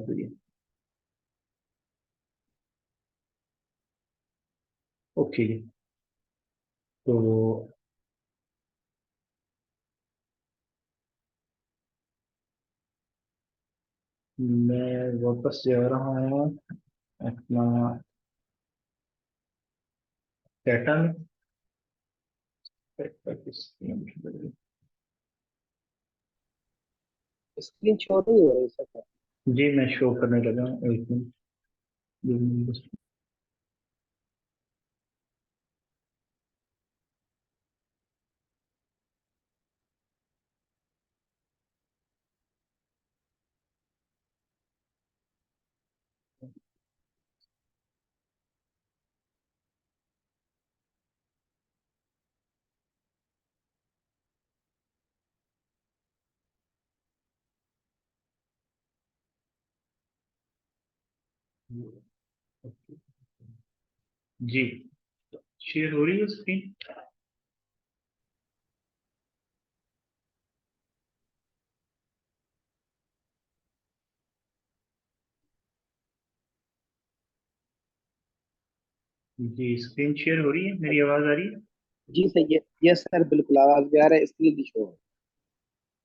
तो ये ओके। तो मैं वापस जा रहा हूँ अपना डाटा में। स्क्रीन शो नहीं हो रही सर। जी मैं शो करने लगा हूँ, एक मिनट। जी शेयर हो रही है स्क्रीन। जी स्क्रीन शेयर हो रही है, मेरी आवाज आ रही है। जी सर, ये सर बिल्कुल आवाज भी आ रहा है, स्क्रीन भी शो हो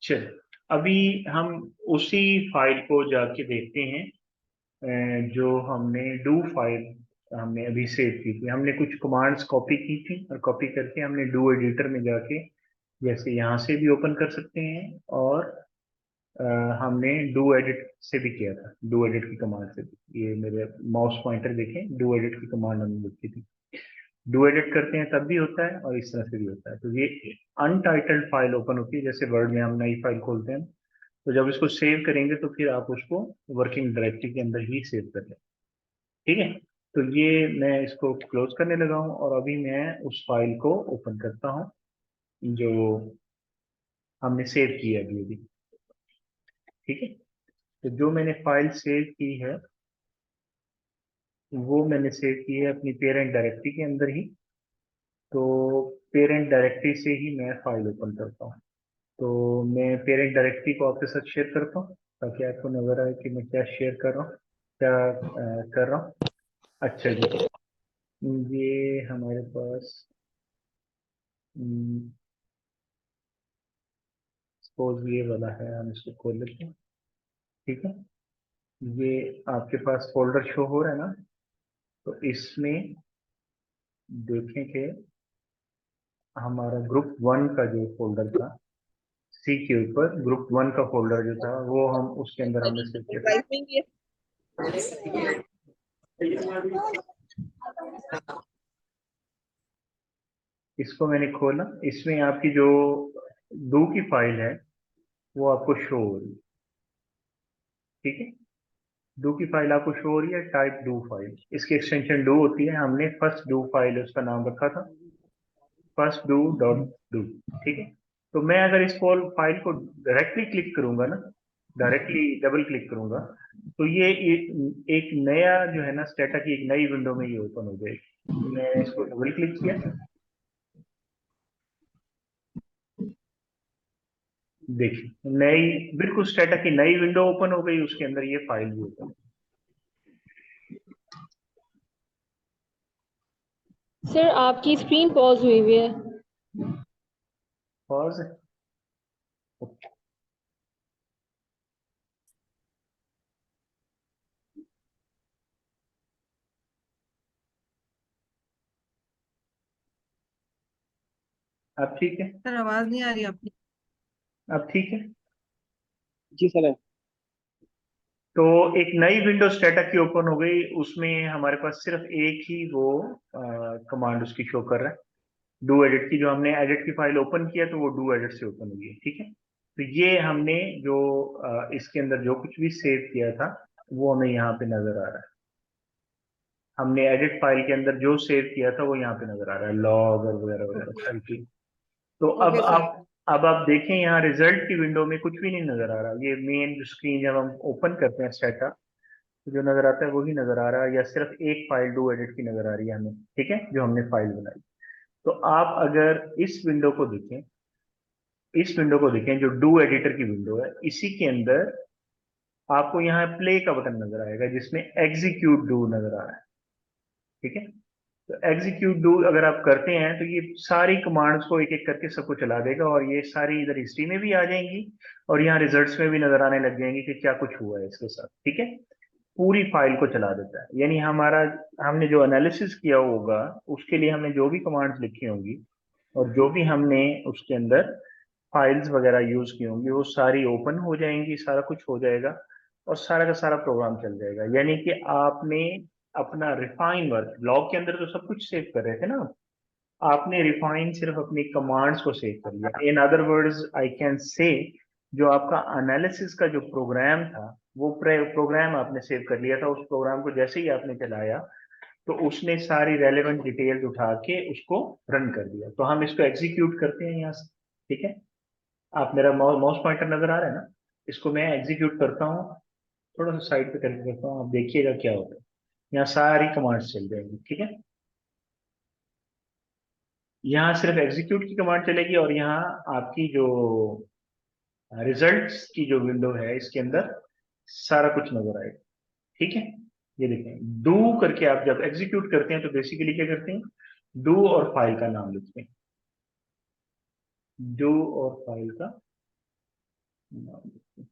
चल अभी हम उसी फाइल को जाके देखते हैं जो हमने डू फाइल हमने अभी सेव की थी। हमने कुछ कमांड्स कॉपी की थी और कॉपी करके हमने डू एडिटर में जाके जैसे यहाँ से भी ओपन कर सकते हैं और अ, हमने डू एडिट से भी किया था, डू एडिट की कमांड से भी। ये मेरे माउस पॉइंटर देखें, डू एडिट की कमांड हमने लिखी थी। डू एडिट करते हैं तब भी होता है और इस तरह से भी होता है। तो ये अनटाइटल्ड फाइल ओपन होती है, जैसे वर्ड में हम नई फाइल खोलते हैं। तो जब इसको सेव करेंगे तो फिर आप उसको वर्किंग डायरेक्टरी के अंदर ही सेव कर लें। ठीक है। तो ये मैं इसको क्लोज करने लगा हूँ और अभी मैं उस फाइल को ओपन करता हूँ जो हमने सेव की है अभी अभी। ठीक है। तो जो मैंने फाइल सेव की है वो मैंने सेव की है अपनी पेरेंट डायरेक्टरी के अंदर ही। तो पेरेंट डायरेक्टरी से ही मैं फाइल ओपन करता हूँ। तो मैं पेरेंट डायरेक्टरी को आपके साथ शेयर करता हूँ ताकि आपको नजर आए कि मैं क्या शेयर कर रहा हूँ, क्या कर रहा हूँ। अच्छा जी, ये हमारे पास सपोज ये वाला है, हम इसको खोल लेते हैं। ठीक है। ये आपके पास फोल्डर शो हो रहा है ना, तो इसमें देखें कि हमारा ग्रुप वन का जो फोल्डर था, सी के ऊपर ग्रुप वन का फोल्डर जो था वो हम उसके अंदर हमने सेव किया था। रही। इसको मैंने खोला, इसमें आपकी जो डू की फाइल है वो आपको शो हो रही है। ठीक है। डू की फाइल आपको शो हो रही है, टाइप डू फाइल, इसकी एक्सटेंशन डू होती है। हमने फर्स्ट डू फाइल उसका नाम रखा था, फर्स्ट डू डॉट डू। ठीक है। तो मैं अगर इस फाइल को डायरेक्टली क्लिक करूंगा ना, डायरेक्टली डबल क्लिक करूंगा तो ये एक नया जो है ना स्टेटा की एक नई विंडो में ये ओपन हो जाएगी। मैं इसको डबल क्लिक किया, देखिए नई बिल्कुल स्टेटा की नई विंडो ओपन हो गई, उसके अंदर ये फाइल भी ओपन। सर आपकी स्क्रीन पॉज हुई हुई है। पॉज। अब ठीक है। सर आवाज नहीं आ रही आपकी। अब ठीक है। जी सर। तो एक नई विंडो स्टेटा की ओपन हो गई, उसमें हमारे पास सिर्फ एक ही वो कमांड उसकी शो कर रहा है, डू एडिट की। जो हमने एडिट की फाइल ओपन किया तो वो डू एडिट से ओपन हुई है। ठीक है। तो ये हमने जो इसके अंदर जो कुछ भी सेव किया था वो हमें यहाँ पे नजर आ रहा है। हमने एडिट फाइल के अंदर जो सेव किया था वो यहाँ पे नजर आ रहा है, लॉग और वगैरह वगैरह सारी चीज। तो अब ओके सर। आप देखें यहाँ रिजल्ट की विंडो में कुछ भी नहीं नजर आ रहा। ये मेन जो स्क्रीन जब हम ओपन करते हैं स्टेटा तो जो नजर आता है वही नजर आ रहा है, या सिर्फ एक फाइल डू एडिट की नजर आ रही है हमें। ठीक है, जो हमने फाइल बनाई। तो आप अगर इस विंडो को देखें, इस विंडो को देखें जो डू एडिटर की विंडो है, इसी के अंदर आपको यहाँ प्ले का बटन नजर आएगा जिसमें एग्जीक्यूट डू नजर आ रहा है। ठीक है, तो एग्जीक्यूट डू अगर आप करते हैं तो ये सारी कमांड्स को एक एक करके सबको चला देगा, और ये सारी इधर हिस्ट्री में भी आ जाएंगी और यहाँ रिजल्ट्स में भी नजर आने लग जाएंगी कि क्या कुछ हुआ है इसके साथ। ठीक है, पूरी फाइल को चला देता है। यानी हमारा, हमने जो एनालिसिस किया होगा उसके लिए हमने जो भी कमांड्स लिखी होंगी और जो भी हमने उसके अंदर फाइल्स वगैरह यूज की होंगी वो सारी ओपन हो जाएंगी, सारा कुछ हो जाएगा और सारा का सारा प्रोग्राम चल जाएगा। यानी कि आपने अपना रिफाइन वर्क, लॉग के अंदर तो सब कुछ सेव कर रहे थे ना, आपने रिफाइन सिर्फ अपनी कमांड्स को सेव कर लिया। In other words I can say, जो आपका एनालिसिस का जो प्रोग्राम था वो प्रोग्राम आपने सेव कर लिया था। उस प्रोग्राम को जैसे ही आपने चलाया तो उसने सारी रेलेवेंट डिटेल्स उठा के उसको रन कर दिया। तो हम इसको एग्जीक्यूट करते हैं यहाँ से। ठीक है, आप मेरा माउस पॉइंटर नजर आ रहा है ना, इसको मैं एग्जीक्यूट करता हूँ, थोड़ा सा साइड पे करके करता हूँ, आप देखिएगा क्या होता है। यहाँ सारी कमांड्स चल जाएंगी। ठीक है, यहाँ सिर्फ एग्जीक्यूट की कमांड चलेगी और यहाँ आपकी जो रिजल्ट्स की जो विंडो है इसके अंदर सारा कुछ नजर आएगा। ठीक है, ये देखें डू करके आप जब एग्जीक्यूट करते हैं तो बेसिकली क्या करते हैं, डू और फाइल का नाम लिखते हैं, डू और फाइल का नाम लिखते हैं।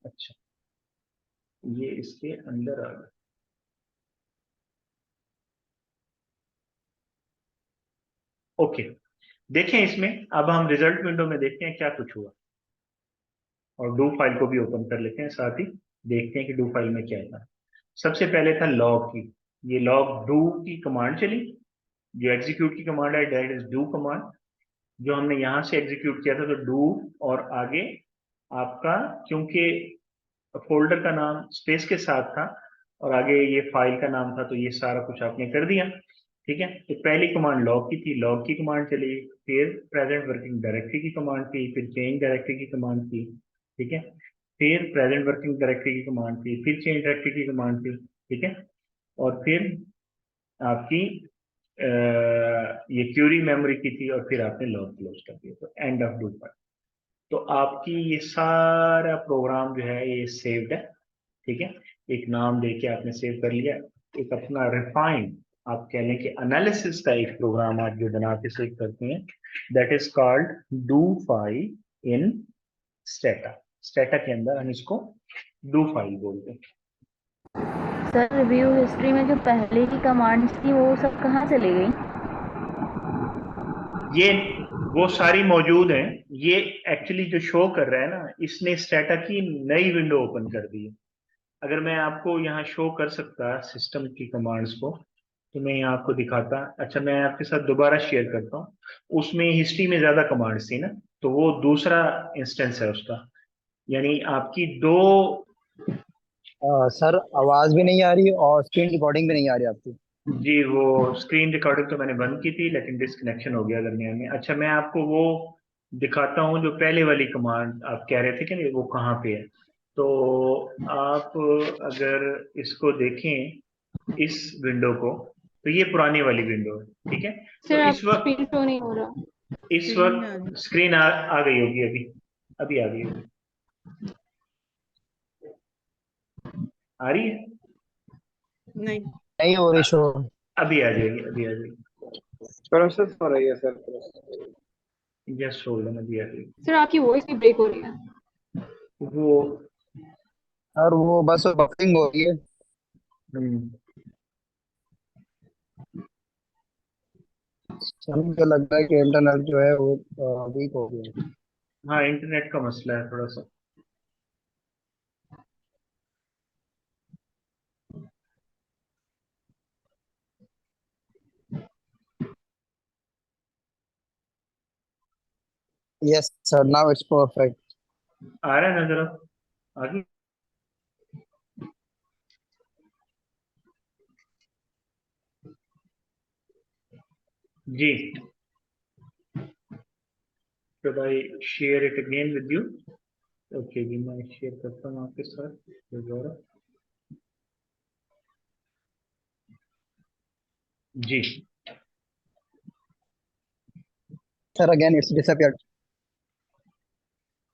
अच्छा, ये इसके अंदर आ गया। ओके, देखें इसमें, अब हम रिजल्ट विंडो में देखते हैं क्या कुछ हुआ, और डू फाइल को भी ओपन कर लेते हैं साथ ही, देखते हैं कि डू फाइल में क्या था। सबसे पहले था लॉग की, ये लॉग डू की कमांड चली, जो एग्जीक्यूट की कमांड है दैट इज डू कमांड, जो हमने यहां से एग्जीक्यूट किया था। तो डू और आगे आपका, क्योंकि फोल्डर का नाम स्पेस के साथ था और आगे ये फाइल का नाम था, तो ये सारा कुछ आपने कर दिया। ठीक है, तो पहली कमांड लॉग की थी, लॉग की कमांड चली, फिर प्रेजेंट वर्किंग डायरेक्टरी की कमांड थी, फिर चेंज डायरेक्टरी की कमांड थी। ठीक है, फिर प्रेजेंट वर्किंग डायरेक्टरी की कमांड थी, फिर चेंज डायरेक्टरी की कमांड थी। ठीक है, और फिर आपकी ये क्यूरी मेमोरी की थी, और फिर आपने लॉग क्लोज कर दिया, तो एंड ऑफ डू पर। तो आपकी ये सारा प्रोग्राम जो है ये सेव्ड है। ठीक है, एक नाम देके आपने सेव कर लिया, एक अपना रिफाइंड, आप कह लें कि एनालिसिस का एक प्रोग्राम आप जो बना के सेव करते हैं, that is called do file in strata. Strata के अंदर हम इसको डू फाइल बोलते हैं। सर रिव्यू हिस्ट्री में जो पहले की कमांड्स थी वो सब कहाँ चली गई? ये वो सारी मौजूद हैं। ये एक्चुअली जो शो कर रहा है ना, इसने स्टेटा की नई विंडो ओपन कर दी है। अगर मैं आपको यहाँ शो कर सकता सिस्टम की कमांड्स को तो मैं यहाँ आपको दिखाता। अच्छा, मैं आपके साथ दोबारा शेयर करता हूँ, उसमें हिस्ट्री में ज्यादा कमांड्स थी ना, तो वो दूसरा इंस्टेंस है उसका। यानी आपकी दो, सर आवाज भी नहीं आ रही और स्क्रीन रिकॉर्डिंग भी नहीं आ रही आपकी। जी वो स्क्रीन रिकॉर्डिंग तो मैंने बंद की थी लेकिन डिस्कनेक्शन हो गया दरमियान में। अच्छा, मैं आपको वो दिखाता हूँ जो पहले वाली कमांड आप कह रहे थे कि वो कहाँ पे है। तो आप अगर इसको देखें इस विंडो को, तो ये पुरानी वाली विंडो है। ठीक है, तो सर आपका स्क्रीन शो नहीं हो रहा। इस वक्त स्क्रीन आ गई होगी, अभी अभी आ गई होगी, आ रही है, नहीं। नहीं हो रही शो। अभी आ जाएगी, अभी आ जाएगी। प्रोसेस हो रही है सर। जस्ट होल्ड ऑन, अभी आ जाएगी सर आपकी वॉइस भी ब्रेक हो रही है। वो। और वो बस बफरिंग हो रही है। हम्म, सर मुझे लग रहा है कि इंटरनेट जो है वो वीक हो गया है। हाँ इंटरनेट का मसला है थोड़ा सा। Yes sir, now it's perfect. आ रहा है नजर, आगे। जी, should I share it again with you? Okay जी, मैं शेयर करता हूँ आपके साथ दोबारा। जी, सर अगेन इट्स डिसअपियर्ड।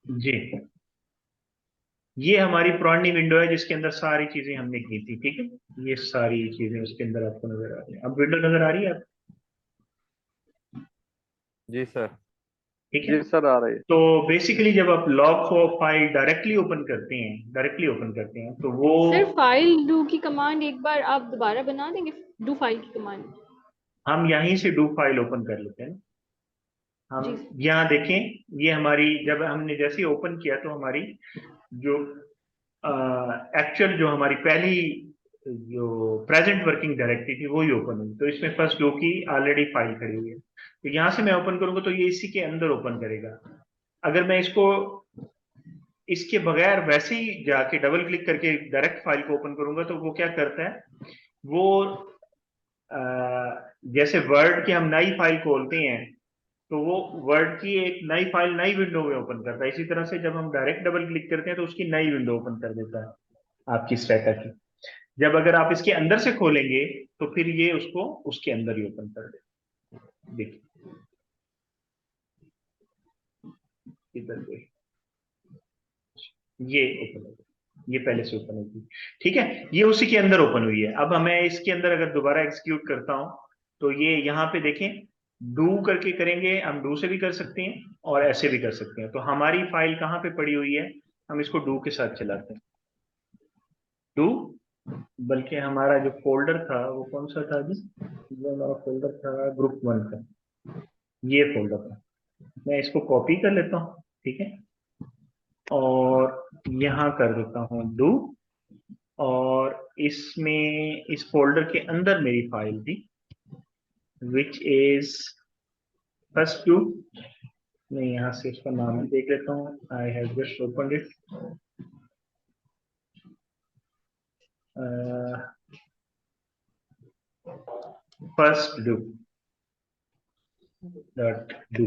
जी, ये हमारी पुरानी विंडो है जिसके अंदर सारी चीजें हमने की थी, ठीक है। ये सारी चीजें उसके अंदर आपको नजर आ रही है। अब विंडो नजर आ रही है आपको? जी सर। ठीक है। जी सर, आ रही है। तो बेसिकली जब आप लॉग फाइल डायरेक्टली ओपन करते हैं तो वो सर फाइल डू की कमांड एक बार आप दोबारा बना देंगे, डू फाइल की कमांड। हम यहीं से डू फाइल ओपन कर लेते हैं ना। जी हम सर। यहाँ देखें, ये हमारी जब हमने जैसे ही ओपन किया तो हमारी जो एक्चुअल जो हमारी पहली जो प्रेजेंट वर्किंग डायरेक्टरी थी वो ही ओपन हुई। तो इसमें फर्स्ट डू की ऑलरेडी फाइल खड़ी हुई है। तो यहाँ से मैं ओपन करूंगा तो ये इसी के अंदर ओपन करेगा। अगर मैं इसको इसके बगैर वैसे ही जाके डबल क्लिक करके डायरेक्ट फाइल को ओपन करूंगा तो वो क्या करता है, वो अ, जैसे वर्ड की हम नई फाइल खोलते हैं तो वो वर्ड की एक नई फाइल नई विंडो में ओपन करता है। इसी तरह से जब हम डायरेक्ट डबल क्लिक करते हैं तो उसकी नई विंडो ओपन कर देता है आपकी स्टैटा की। जब अगर आप इसके अंदर से खोलेंगे तो फिर ये उसको उसके अंदर ही ओपन कर देगा। देखिए इधर देखिए, ये ओपन हो गई, ये पहले से ओपन होगी। ठीक है, ये उसी के अंदर ओपन हुई है। अब हमें इसके अंदर अगर दोबारा एग्जीक्यूट करता हूं तो ये यहाँ पे देखें, डू करके करेंगे, हम डू से भी कर सकते हैं और ऐसे भी कर सकते हैं। तो हमारी फाइल कहाँ पे पड़ी हुई है, हम इसको डू के साथ चलाते हैं। डू, बल्कि हमारा जो फोल्डर था वो कौन सा था जी, जो हमारा फोल्डर था ग्रुप वन का, ये फोल्डर था। मैं इसको कॉपी कर लेता हूँ, ठीक है, और यहाँ कर देता हूँ डू, और इसमें इस फोल्डर के अंदर मेरी फाइल थी विच इज फर्स्ट टू। मैं यहाँ से इसका नाम देख लेता हूँ, I have just open it. First do dot do.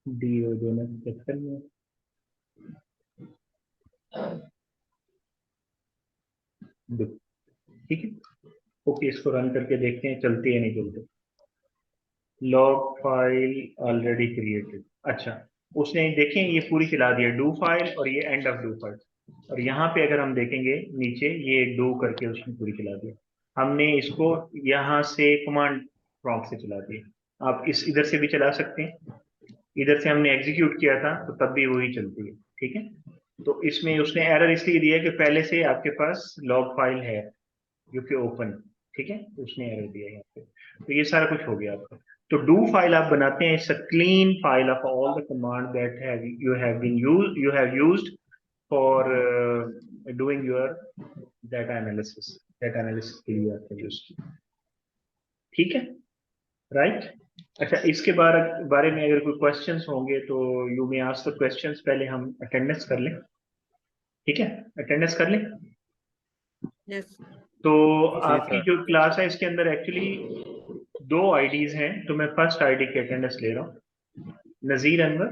D O देना चक्कर में, डू, ठीक है। ओके, इसको रन करके देखते हैं चलती है नहीं चलती। लॉग फाइल ऑलरेडी क्रिएटेड, अच्छा, उसने देखें ये पूरी चला दिया डू फाइल और ये एंड ऑफ डू फाइल। और यहाँ पे अगर हम देखेंगे नीचे ये डू करके उसने पूरी चला दिया। हमने इसको यहाँ से कमांड प्रॉम्प्ट से चला दिया। आप इस इधर से भी चला सकते हैं, इधर से हमने एग्जीक्यूट किया था तो तब भी वही चलती है, ठीक है। तो इसमें उसने एरर इसलिए दिया है कि पहले से आपके पास लॉग फाइल है जो कि ओपन, ठीक है, तो उसने एरर दिया है यहाँ पे। तो ये सारा कुछ हो गया आपका। तो डू फाइल आप बनाते हैं, it's a clean file of all the command that have you have used for doing your data analysis के लिए आपने यूज किया, ठीक है, राइट। अच्छा, इसके बारे में अगर कोई क्वेश्चंस होंगे तो you may ask the questions. पहले हम अटेंडेंस कर लें, ठीक है, अटेंडेंस कर लें। यस। तो जी आपकी सर। जो क्लास है इसके अंदर एक्चुअली दो आईडीज हैं, तो मैं फर्स्ट आईडी की अटेंडेंस ले रहा हूँ। Nazir Anwar,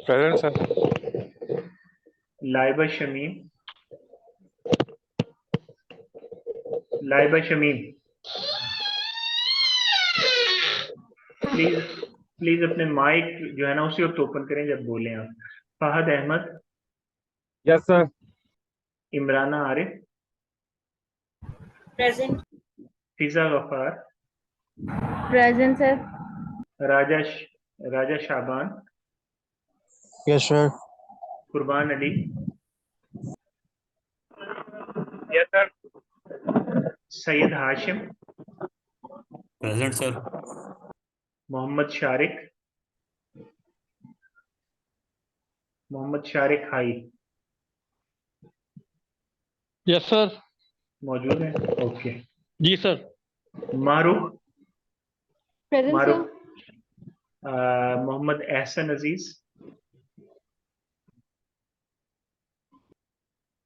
present sir. Laiba Shamim, Laiba Shamim, please please अपने माइक जो है ना उसी वक्त ओपन करें जब बोलें आप। Fahad Ahmed, yes sir. Imrana Arif, present. Fiza Ghaffar, present sir. Raja Raja Shaban, yes sir. Qurban Ali, yes sir. Syed Hashim, present sir. Mohammad Shariq, Mohammad Shariq hi, yes sir. मौजूद है, ओके। जी sir. Maroof, present Maroof, sir. Mohammad Ehsan Aziz,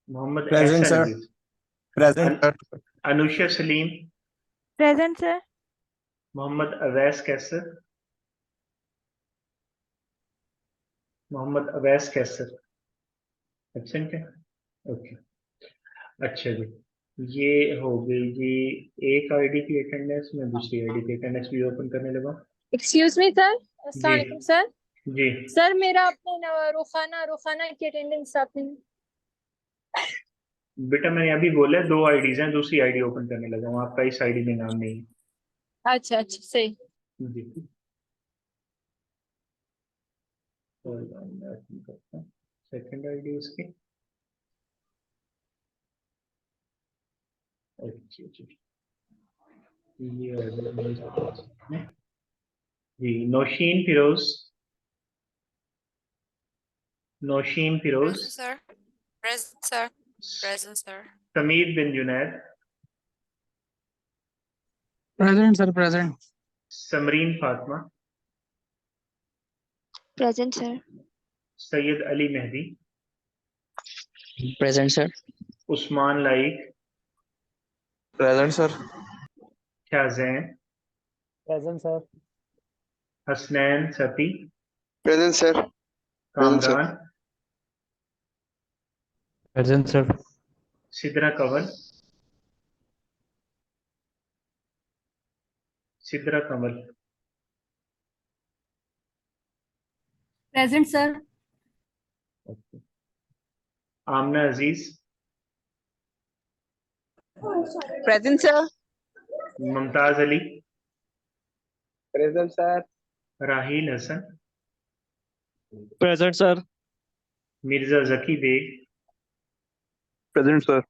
Mohammad present Ehsan sir. Aziz, present अन, sir. Anusha Saleem, present sir. Mohammad Awais Qaiser, Mohammad Awais Qaiser absent है, ओके। अच्छा जी, ये हो गई जी एक आईडी की अटेंडेंस, में दूसरी आईडी की अटेंडेंस भी ओपन करने लगा। एक्सक्यूज मी सर, अस्सलाम जी वालेकुम सर। जी सर मेरा अपने रुखाना रुखाना की अटेंडेंस आपने। बेटा, मैंने अभी बोला 2 आईडीज हैं, दूसरी आईडी ओपन करने लगा हूँ, आपका इस आईडी में नाम नहीं अच्छा अच्छा सही। है। जी सेकंड आईडी उसकी। अच्छा अच्छा, ये जी Nausheen Firoz, Nausheen Firoz, Present, sir. Present, sir. Present, sir. Sameer bin Junaid, Present, sir. Present. Samreen Fatima, present sir. Syed Ali Mehdi, Present, sir. Usman Laiq, present sir. Shahzain, Present, sir. Hasnain Satti, Present, sir. Present, sir. Kamran, Present, sir. Sidra Kanwal, Sidra Kanwal, present sir. Amna Aziz, present sir. Mumtaz Ali, present sir. Raheel Hasan, Present, sir. Mirza Zaki Baig, present sir.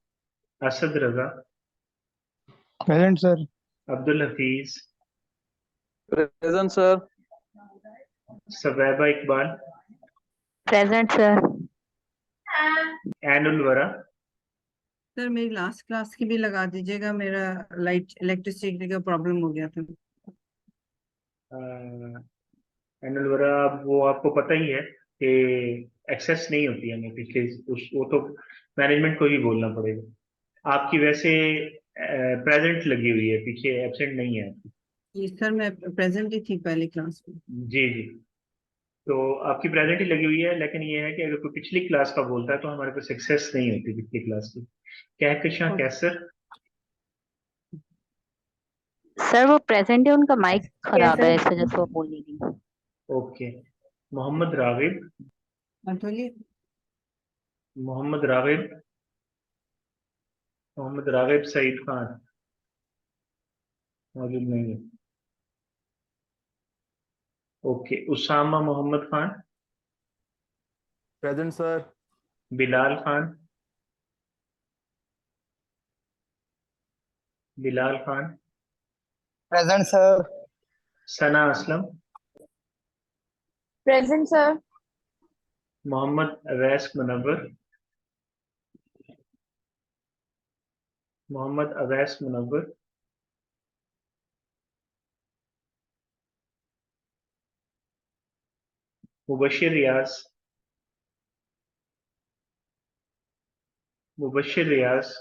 Asad रजा, Present, sir. Abdul Hafeez, present sir. Sabeeba Iqbal, present sir. Ainul Wara, sir मेरी last class की भी लगा दीजिएगा, मेरा light electricity का problem हो गया था। ऐनुल वरा, अब वो आपको पता ही है कि एक्सेस नहीं होती है हमें पिछले वो तो मैनेजमेंट को ही बोलना पड़ेगा। आपकी वैसे प्रेजेंट लगी हुई है, पीछे एब्सेंट नहीं है आपकी। जी सर, मैं प्रेजेंट ही थी पहली क्लास में। जी जी, तो आपकी प्रेजेंट ही लगी हुई है, लेकिन ये है कि अगर कोई पिछली क्लास का बोलता है तो हमारे पास एक्सेस नहीं होती पिछली क्लास की। कहकशां कैसर, सर वो प्रेजेंट है, उनका माइक खराब है, कैसे? इस वजह से वो बोल नहीं रही। ओके। मोहम्मद रागिब, बोलिए। मोहम्मद रागिब, मोहम्मद रागिब सईद खान मौजूद नहीं है। Okay. Usama Mohammad Khan, present sir. Bilal Khan, Bilal Khan, Present, sir. Sana Aslam, present sir. Mohammad Awais Munawwar, Mohammad Awais Munawwar, Mubashir Riyaz, Mubashir Riyaz,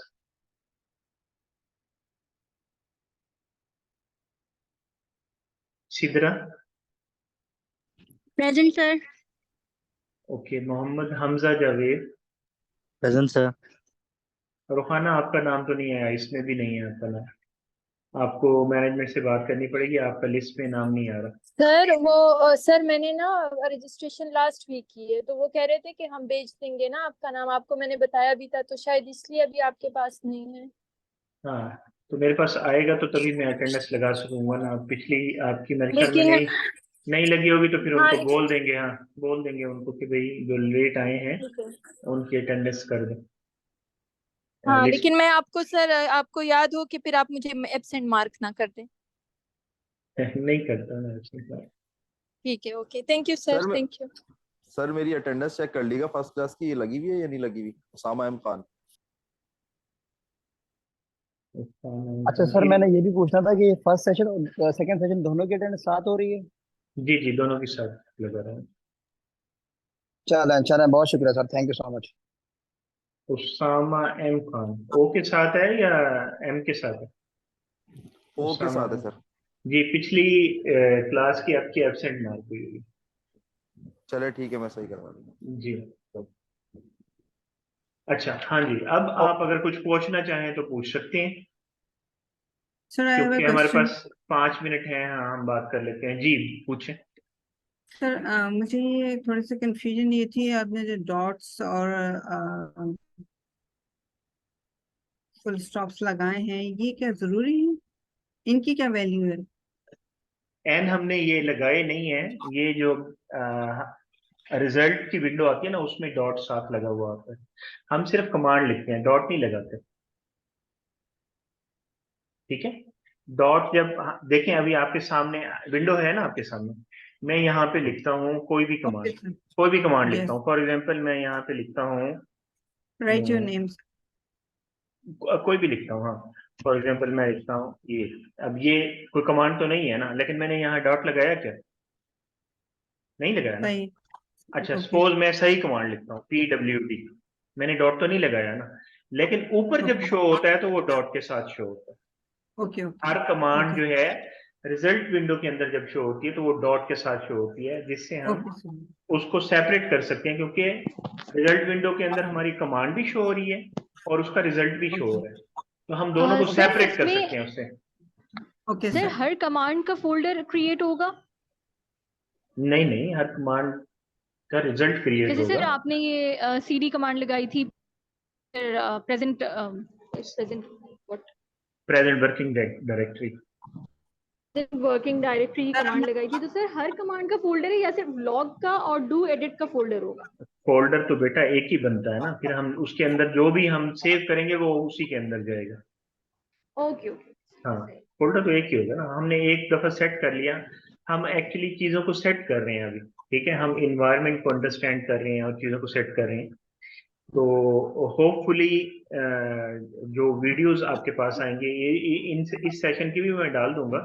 Sidra. Present sir. Okay. Mohammad Hamza Javed, Present, sir. Rukhana आपका नाम तो नहीं आया, इसमें भी नहीं है आपका नाम, आपको मैनेजमेंट से बात करनी पड़ेगी, आपका लिस्ट में नाम नहीं आ रहा। सर वो सर मैंने ना रजिस्ट्रेशन लास्ट वीक की है, तो वो कह रहे थे कि हम भेज देंगे ना आपका नाम, आपको मैंने बताया भी था, तो शायद इसलिए अभी आपके पास नहीं है। हाँ, तो मेरे पास आएगा तो तभी मैं अटेंडेंस लगा सकूंगा ना। पिछली आपकी मेरे ख्याल में लेकिन नहीं नहीं लगी होगी तो फिर हाँ उनको बोल देंगे, हाँ बोल देंगे उनको कि भाई जो लेट आए हैं ठीक है। उनकी अटेंडेंस कर दें। हाँ लिस्ट लेकिन मैं आपको सर, आपको याद हो कि फिर आप मुझे एब्सेंट मार्क ना कर दें। नहीं करता मैं ऐसी बात। ठीक है, okay, thank you sir, sir मैं थैंक यू। सर मेरी अटेंडेंस चेक कर लीजिएगा, फर्स्ट क्लास की ये लगी हुई है या नहीं लगी हुई? उसामा एम खान। अच्छा सर, मैंने ये भी पूछना था कि फर्स्ट सेशन और सेकंड सेशन दोनों की अटेंडेंस साथ हो रही है? जी जी, दोनों के साथ लगा रहा हूँ। चलें चलें, बहुत शुक्रिया sir, thank you so much. Usama M Khan ओ के साथ है या एम के साथ है? ओ के उसामा साथ है एम। सर। जी, पिछली क्लास की आपकी एब्सेंट मार्क हुई होगी। चले ठीक है, मैं सही करवा दूंगा। जी। अच्छा, हाँ जी, अब आप अगर कुछ पूछना चाहें तो पूछ सकते हैं, सर आई हैव अ क्योंकि हमारे क्वेश्चन। पास 5 मिनट हैं। हाँ, हम बात कर लेते हैं जी, पूछें। सर मुझे ये थोड़ी सी कंफ्यूजन ये थी, आपने जो डॉट्स और फुल स्टॉप्स लगाए हैं, ये क्या जरूरी है? इनकी क्या वैल्यू है? एन हमने ये लगाए नहीं है, ये जो रिजल्ट की विंडो आती है ना, उसमें डॉट साथ लगा हुआ आता है। हम सिर्फ कमांड लिखते हैं, डॉट नहीं लगाते। ठीक है, डॉट जब देखें, अभी आपके सामने विंडो है ना आपके सामने, मैं यहाँ पे लिखता हूँ कोई भी ओके कमांड, सर। कोई भी कमांड लिखता यस। हूँ। फॉर एग्जांपल मैं यहाँ पे लिखता हूँ राइट योर नेम्स। कोई भी लिखता हूँ, हाँ। फॉर एग्जांपल मैं लिखता हूँ ये, अब ये कोई कमांड तो नहीं है ना, लेकिन मैंने यहाँ डॉट लगाया क्या? नहीं लगाया ना। सही। अच्छा, ओके सपोज मैं सही कमांड लिखता हूँ PWD, मैंने डॉट तो नहीं लगाया ना, लेकिन ऊपर जब ओके शो होता है तो वो डॉट के साथ शो होता है। ओके ओके हर कमांड ओके जो है रिजल्ट विंडो के अंदर जब शो होती है तो वो डॉट के साथ शो होती है, जिससे हम ओके सर। उसको सेपरेट कर सकते हैं, क्योंकि रिजल्ट विंडो के अंदर हमारी कमांड भी शो हो रही है और उसका रिजल्ट भी शो हो रहा है, तो हम दोनों को सर सेपरेट कर इसमें सकते हैं उससे। Okay sir sir. हर कमांड का फोल्डर क्रिएट होगा? नहीं नहीं, हर कमांड का रिजल्ट क्रिएट जैसे सर होगा। आपने ये सीडी कमांड लगाई थी, फिर present present what present working directory. Working directory की सर कमांड लगाई थी, तो सर हर कमांड का फोल्डर है या सिर्फ लॉग का और डू एडिट का फोल्डर होगा? फोल्डर तो बेटा एक ही बनता है ना, फिर हम उसके अंदर जो भी हम सेव करेंगे वो उसी के अंदर जाएगा। Okay okay. हाँ, फोल्डर तो एक ही होगा ना, हमने एक दफा सेट कर लिया। हम एक्चुअली चीजों को सेट कर रहे हैं अभी, ठीक है, हम इन्वायरमेंट को अंडरस्टैंड कर रहे हैं और चीजों को सेट कर रहे हैं। तो होपफुली जो वीडियोस आपके पास आएंगे, इस सेशन की भी मैं डाल दूंगा।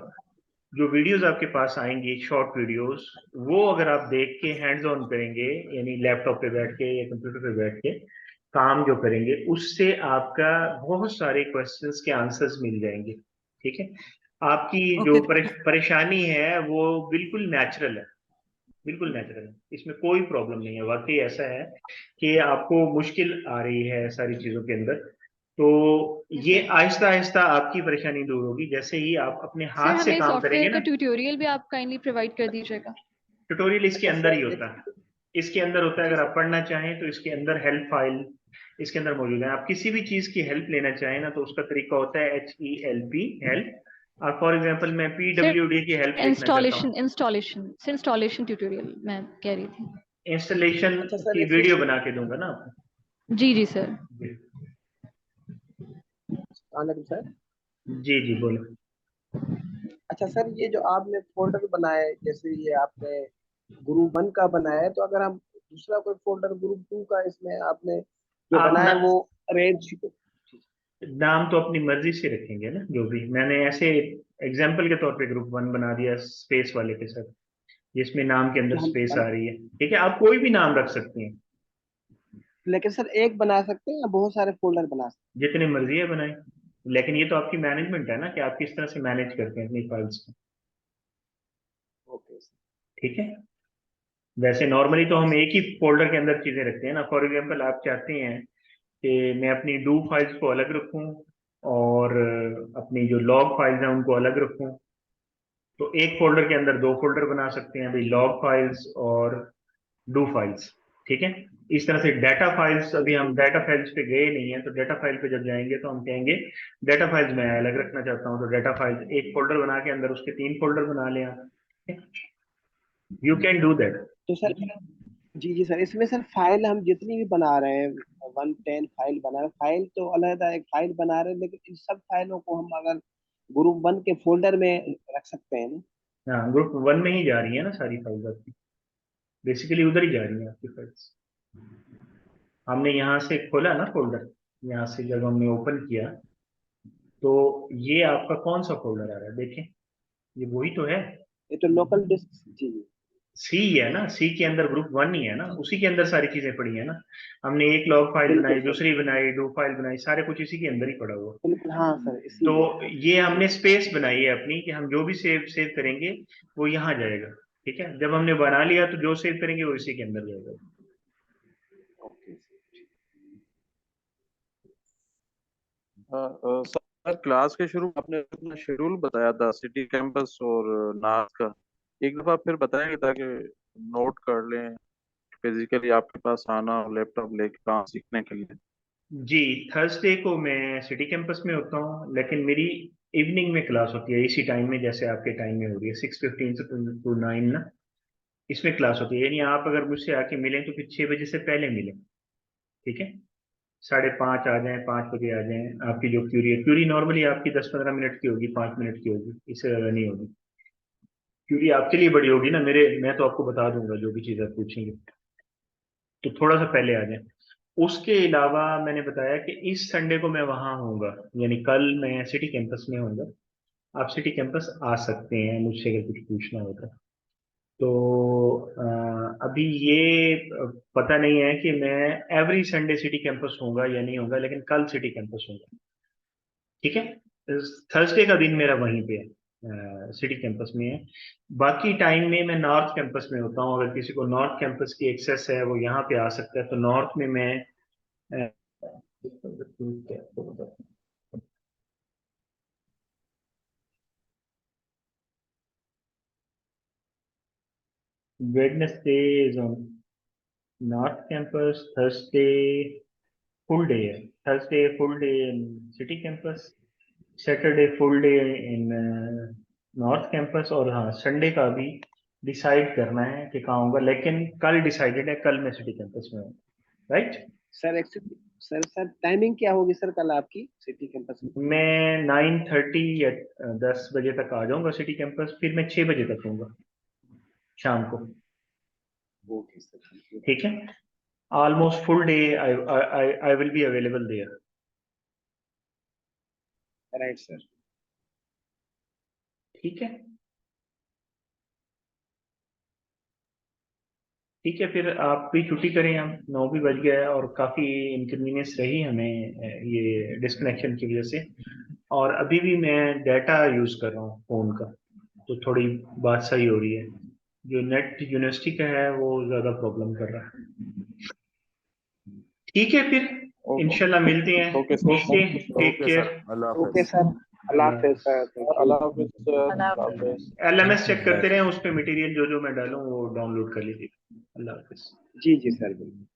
जो वीडियोस आपके पास आएंगी, शॉर्ट वीडियोस, वो अगर आप देख के हैंड्स ऑन करेंगे, यानी लैपटॉप पे बैठ के या कंप्यूटर पे बैठ के काम जो करेंगे, उससे आपका बहुत सारे क्वेश्चंस के आंसर्स मिल जाएंगे। ठीक है, आपकी जो ओके परेशानी है वो बिल्कुल नेचुरल है, बिल्कुल नेचुरल है, इसमें कोई प्रॉब्लम नहीं है। वाकई ऐसा है कि आपको मुश्किल आ रही है सारी चीजों के अंदर, तो ये आहिस्ता आहिस्ता आपकी परेशानी दूर होगी जैसे ही आप अपने सर हाथ से हमें काम करेंगे सॉफ्टवेयर का ना। ट्यूटोरियल भी आप काइंडली प्रोवाइड कर दीजिएगा। ट्यूटोरियल इसके अच्छा अंदर ही सर होता है, इसके अंदर होता है। जी अगर सर। आप पढ़ना चाहें तो इसके अंदर हेल्प फाइल इसके अंदर मौजूद है। आप किसी भी चीज की हेल्प लेना चाहें ना, तो उसका तरीका होता है HELP, हेल्प। और फॉर एग्जांपल मैं सर PWD की हेल्प देखना चाहता हूँ, इंस्टॉलेशन ट्यूटोरियल मैं कह रही थी। इंस्टॉलेशन अच्छा सर की इसमें वीडियो बना के दूंगा ना जी जी सर। आपको। अलग सर। जी जी बोलो। अच्छा सर ये जो आपने फोल्डर बनाए, जैसे ये आपने ग्रुप 1 का बनाया है, तो अगर हम दूसरा कोई फोल्डर ग्रुप 2 का इसमें आपने जो आप बनाया ना, है वो अरेंज। नाम तो अपनी मर्जी से रखेंगे ना, जो भी मैंने ऐसे एग्जाम्पल के तौर पे ग्रुप 1 बना दिया स्पेस वाले के साथ, जिसमें नाम के अंदर जो हम स्पेस आ बना, रही है। ठीक है, आप कोई भी नाम रख सकते हैं, लेकिन सर एक बना सकते हैं या बहुत सारे फोल्डर बना सकते जितने मर्जी है बनाए, लेकिन ये तो आपकी मैनेजमेंट है ना कि आप किस तरह से मैनेज करते हैं अपनी फाइल्स को। हैं? Okay sir. ठीक है, वैसे नॉर्मली तो हम एक ही फोल्डर के अंदर चीजें रखते हैं ना। फॉर एग्जाम्पल आप चाहते हैं कि मैं अपनी डू फाइल्स को अलग रखूं और अपनी जो लॉग फाइल्स हैं उनको अलग रखूं, तो एक फोल्डर के अंदर दो फोल्डर बना सकते हैं भाई, लॉग फाइल्स और डू फाइल्स। ठीक है, इस तरह से डाटा फाइल्स, अभी हम डाटा फाइल्स पे गए नहीं है, तो डाटा फाइल पे जब जाएंगे तो हम कहेंगे डाटा फाइल्स मैं अलग रखना चाहता हूँ, तो डाटा फाइल्स एक फोल्डर बना के अंदर उसके 3 फोल्डर बना लें आप। You can do that. तो सर जी जी सर, इसमें सर फाइल हम जितनी भी बना रहे हैं, 110 फाइल बना रहे हैं, फाइल तो अलग एक फाइल बना रहे हैं, लेकिन इन सब फाइलों को हम अगर ग्रुप 1 के फोल्डर में रख सकते हैं ना? हाँ, ग्रुप 1 में ही जा रही है ना सारी फाइल्स आपकी, बेसिकली उधर ही जा रही है आपकी फाइल्स। हमने यहाँ से खोला ना फोल्डर, यहाँ से जब हमने ओपन किया तो ये आपका कौन सा फोल्डर आ रहा है देखें, ये वही तो है, ये तो लोकल डिस्क। जी जी। सी है ना, सी के अंदर ग्रुप 1 ही है ना, उसी के अंदर सारी चीजें पड़ी है ना। हमने एक लॉग फाइल बिल्कुल बनाई, सर। दूसरी बनाई, डू फाइल बनाई, सारे कुछ इसी के अंदर ही पड़ा हुआ। बिल्कुल हाँ सर, तो इसीलिए। ये हमने स्पेस बनाई है अपनी कि हम जो भी सेव सेव करेंगे वो यहाँ जाएगा। ठीक है, जब हमने बना लिया तो जो सेव करेंगे वो इसी के अंदर जाएगा। Okay sir. सर क्लास के शुरू में आपने अपना शेड्यूल बताया था सिटी कैंपस और नार्थ का, एक दफा फिर बताएंगे ताकि नोट कर लें, फिजिकली आपके पास आना और लैपटॉप लेके काम सीखने के लिए। जी, थर्सडे को मैं सिटी कैंपस में होता हूँ, लेकिन मेरी इवनिंग में क्लास होती है इसी टाइम में, जैसे आपके टाइम में हो रही है 6:15 से टू 9 ना, इसमें क्लास होती है। यानी आप अगर मुझसे आके मिलें तो फिर 6 बजे से पहले मिलें, ठीक है? 5:30 आ जाएं, 5 बजे आ जाएं। आपकी जो क्यूरी है, क्यूरी नॉर्मली आपकी 10-15 मिनट की होगी, 5 मिनट की होगी, इससे ज़्यादा नहीं होगी। क्यूरी आपके लिए बड़ी होगी ना, मैं तो आपको बता दूंगा जो भी चीज़ आप पूछेंगे, तो थोड़ा सा पहले आ जाएं। उसके अलावा मैंने बताया कि इस संडे को मैं वहाँ होऊंगा, यानी कल मैं सिटी कैंपस में होऊंगा। आप सिटी कैंपस आ सकते हैं मुझसे अगर कुछ पूछना होगा तो। अभी ये पता नहीं है कि मैं एवरी संडे सिटी कैंपस होऊंगा या नहीं होऊंगा, लेकिन कल सिटी कैंपस होऊंगा, ठीक है? थर्सडे का दिन मेरा वहीं पे है, सिटी कैंपस में है। बाकी टाइम में मैं नॉर्थ कैंपस में होता हूँ। अगर किसी को नॉर्थ कैंपस की एक्सेस है वो यहाँ पे आ सकता है, तो नॉर्थ में मैं Wednesday is on north campus, Thursday full day है, Thursday full day in city campus, Saturday full day in north campus, और हाँ संडे का भी डिसाइड करना है कि कहाँ होगा, लेकिन कल डिसाइडेड है, कल मैं सिटी कैंपस में हूँ, right? Sir actually sir timing क्या होगी सर कल आपकी सिटी कैंपस में? मैं 9:30 या 10 बजे तक आ जाऊंगा सिटी कैंपस, फिर मैं 6 बजे तक हूँगा शाम को, ओके सर, ठीक है? Almost full day I will be available there. Right sir. ठीक है, ठीक है, फिर आप भी छुट्टी करें, हम 9 भी बज गया है और काफ़ी इनकन्वीनियंस रही हमें ये डिस्कनेक्शन की वजह से। और अभी भी मैं डाटा यूज़ कर रहा हूँ फ़ोन का, तो थोड़ी बात सही हो रही है। जो नेट यूनिवर्सिटी का है वो ज़्यादा प्रॉब्लम कर रहा है। ठीक है, फिर इंशाल्लाह मिलते हैं। Okay sir, okay, take okay care. Sir, Allah okay हाफिज। सर, अल्लाह हाफिज सर, थैंक यू। अल्लाह हाफिज सर, अल्लाह अल्लाह हाफिज। हाफिज। LMS चेक करते रहें, उस पर मटेरियल जो जो मैं डालूँ वो डाउनलोड कर लीजिए। अल्लाह हाफिज। जी जी सर, बिल्कुल।